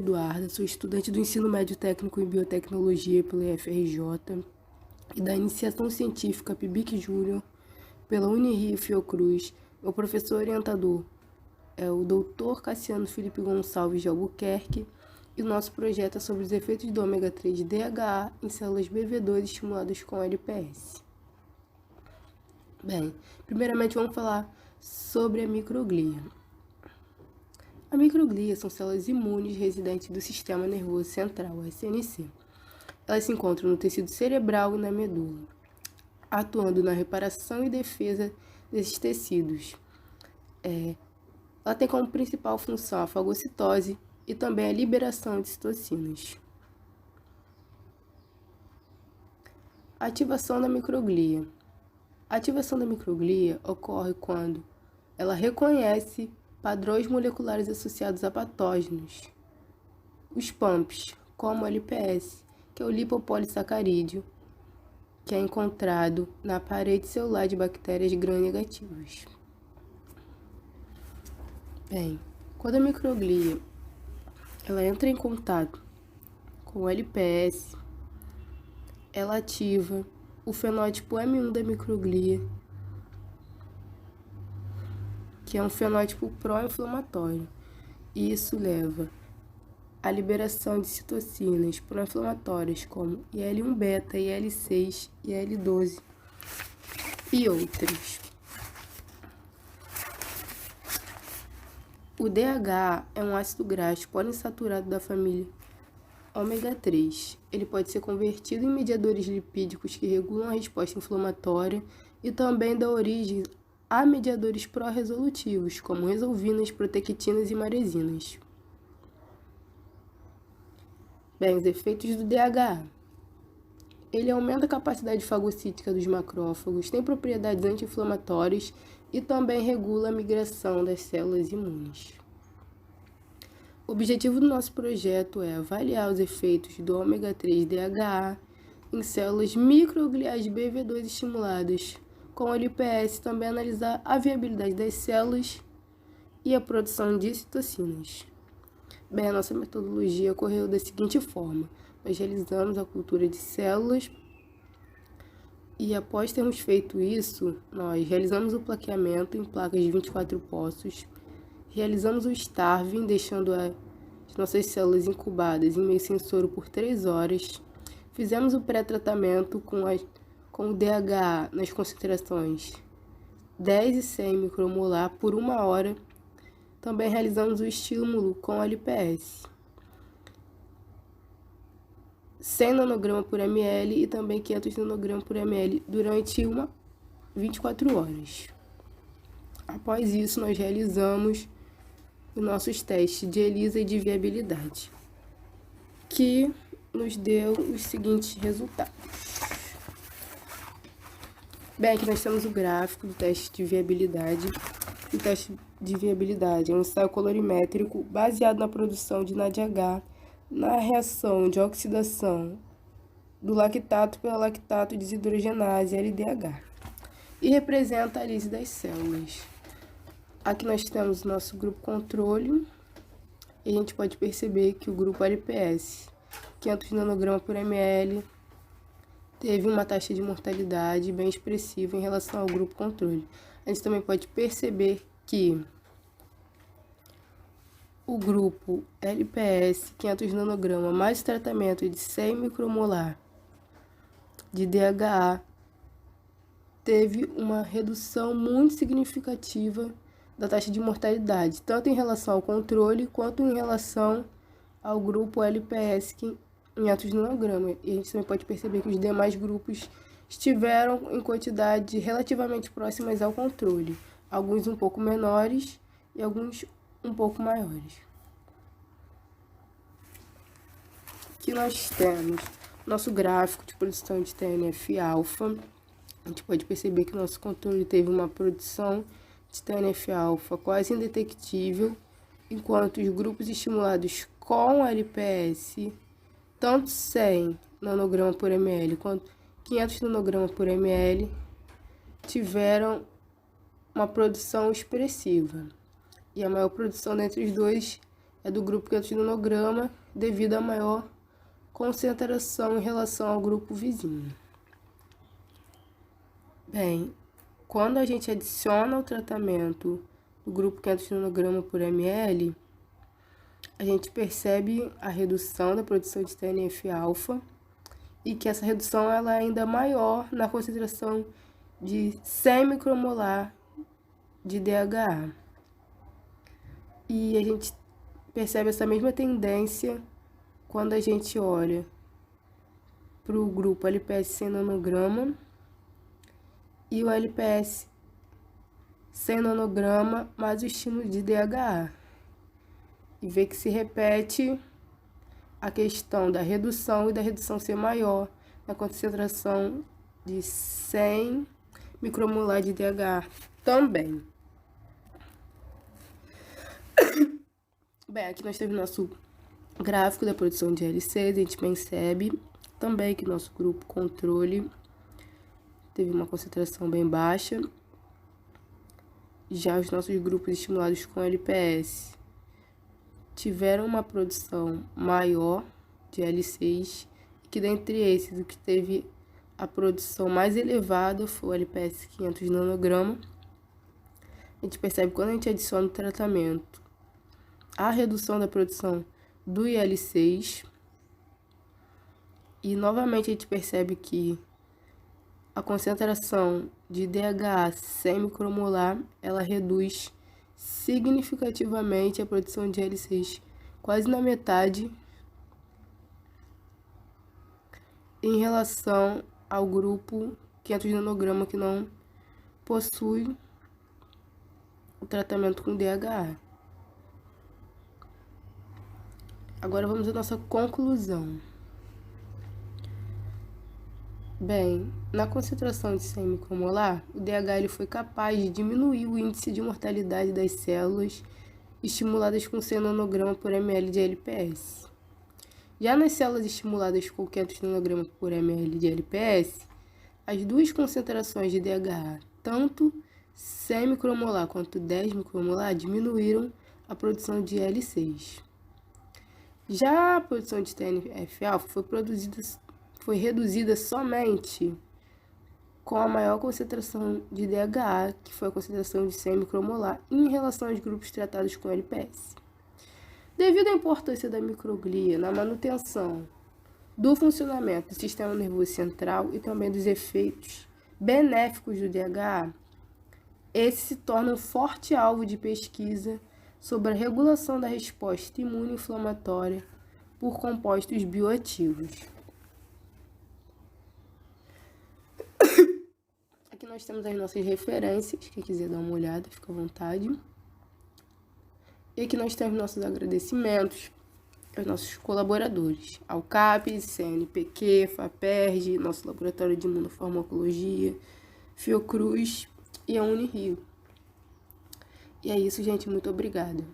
Eduarda, sou estudante do ensino médio técnico em biotecnologia pela UFRJ e da iniciação científica PIBIC Júnior pela Unirio Fiocruz. Meu professor orientador é o Dr. Cassiano Felipe Gonçalves de Albuquerque e o nosso projeto é sobre os efeitos do ômega 3 DHA em células BV2 estimuladas com LPS. Bem, primeiramente vamos falar sobre a microglia. A microglia são células imunes residentes do sistema nervoso central, SNC. Elas se encontram no tecido cerebral e na medula, atuando na reparação e defesa desses tecidos. Ela tem como principal função a fagocitose e também a liberação de citocinas. Ativação da microglia. A ativação da microglia ocorre quando ela reconhece padrões moleculares associados a patógenos, os PAMPs, como o LPS, que é o lipopolissacarídeo, que é encontrado na parede celular de bactérias gram-negativas. Bem, quando a microglia ela entra em contato com o LPS, ela ativa o fenótipo M1 da microglia, que é um fenótipo pró-inflamatório, e isso leva à liberação de citocinas pró-inflamatórias como IL-1-beta, IL-6, IL-12 e outras. O DHA é um ácido graxo poliinsaturado da família ômega 3. Ele pode ser convertido em mediadores lipídicos que regulam a resposta inflamatória e também dá origem a mediadores pró-resolutivos, como resolvinas, protectinas e maresinas. Bem, os efeitos do DHA. Ele aumenta a capacidade fagocítica dos macrófagos, tem propriedades anti-inflamatórias e também regula a migração das células imunes. O objetivo do nosso projeto é avaliar os efeitos do ômega 3 DHA em células microgliais BV2 estimuladas com LPS, também analisar a viabilidade das células e a produção de citocinas. Bem, a nossa metodologia ocorreu da seguinte forma: nós realizamos a cultura de células e, após termos feito isso, nós realizamos o plaqueamento em placas de 24 poços, realizamos o starving, deixando as nossas células incubadas em meio sensoro por 3 horas, fizemos o pré-tratamento com o DHA nas concentrações 10 e 100 micromolar por 1 hora. Também realizamos o estímulo com LPS 100 nanograma por ml e também 500 nanograma por ml durante 24 horas. Após isso, nós realizamos os nossos testes de ELISA e de viabilidade, que nos deu os seguintes resultados. Bem, aqui nós temos o gráfico do teste de viabilidade. O teste de viabilidade é um ensaio colorimétrico baseado na produção de NADH na reação de oxidação do lactato pela lactato desidrogenase, LDH, e representa a lise das células. Aqui nós temos o nosso grupo controle e a gente pode perceber que o grupo LPS, 500 nanograma por ml, teve uma taxa de mortalidade bem expressiva em relação ao grupo controle. A gente também pode perceber que o grupo LPS 500 nanograma mais tratamento de 100 micromolar de DHA teve uma redução muito significativa da taxa de mortalidade, tanto em relação ao controle quanto em relação ao grupo LPS 500 nanograma. E a gente também pode perceber que os demais grupos estiveram em quantidade relativamente próximas ao controle, alguns um pouco menores e alguns um pouco maiores. Aqui nós temos nosso gráfico de produção de TNF-alfa. A gente pode perceber que o nosso controle teve uma produção de TNF-alfa quase indetectível, enquanto os grupos estimulados com LPS, tanto 100 nanograma por ml quanto 500 nanograma por ml, tiveram uma produção expressiva. E a maior produção dentre os dois é do grupo 500 nanograma, devido à maior concentração em relação ao grupo vizinho. Bem, quando a gente adiciona o tratamento do grupo 500 nanograma por ml, a gente percebe a redução da produção de TNF-alfa e que essa redução ela é ainda maior na concentração de 100 micromolar de DHA. E a gente percebe essa mesma tendência quando a gente olha para o grupo LPS 100 nanograma e o LPS 100 nanograma mais o estímulo de DHA. E vê que se repete a questão da redução e da redução ser maior na concentração de 100 micromolar de DHA também. Bem, aqui nós temos nosso gráfico da produção de LCs, a gente percebe também que nosso grupo controle teve uma concentração bem baixa. Já os nossos grupos estimulados com LPS tiveram uma produção maior de L6, que dentre esses o que teve a produção mais elevada foi o LPS 500 nanograma. A gente percebe quando a gente adiciona o tratamento a redução da produção do IL6 e novamente a gente percebe que a concentração de DHA 100 micromolar ela reduz significativamente a produção de L6, quase na metade, em relação ao grupo 500 nanograma que não possui o tratamento com DHA. Agora vamos à nossa conclusão. Bem, na concentração de 100 micromolar, o DHA ele foi capaz de diminuir o índice de mortalidade das células estimuladas com 100 nanograma por ml de LPS. Já nas células estimuladas com 500 nanograma por ml de LPS, as duas concentrações de DHA, tanto 100 micromolar quanto 10 micromolar, diminuíram a produção de L6. Já a produção de TNF-alfa foi reduzida somente com a maior concentração de DHA, que foi a concentração de 100 micromolar, em relação aos grupos tratados com LPS. Devido à importância da microglia na manutenção do funcionamento do sistema nervoso central e também dos efeitos benéficos do DHA, esse se torna um forte alvo de pesquisa sobre a regulação da resposta imunoinflamatória por compostos bioativos. Aqui nós temos as nossas referências, quem quiser dar uma olhada, fica à vontade. E aqui nós temos nossos agradecimentos aos nossos colaboradores, ao CAPES, CNPq, FAPERJ, nosso laboratório de imunofarmacologia, Fiocruz e a Unirio. E é isso, gente. Muito obrigada.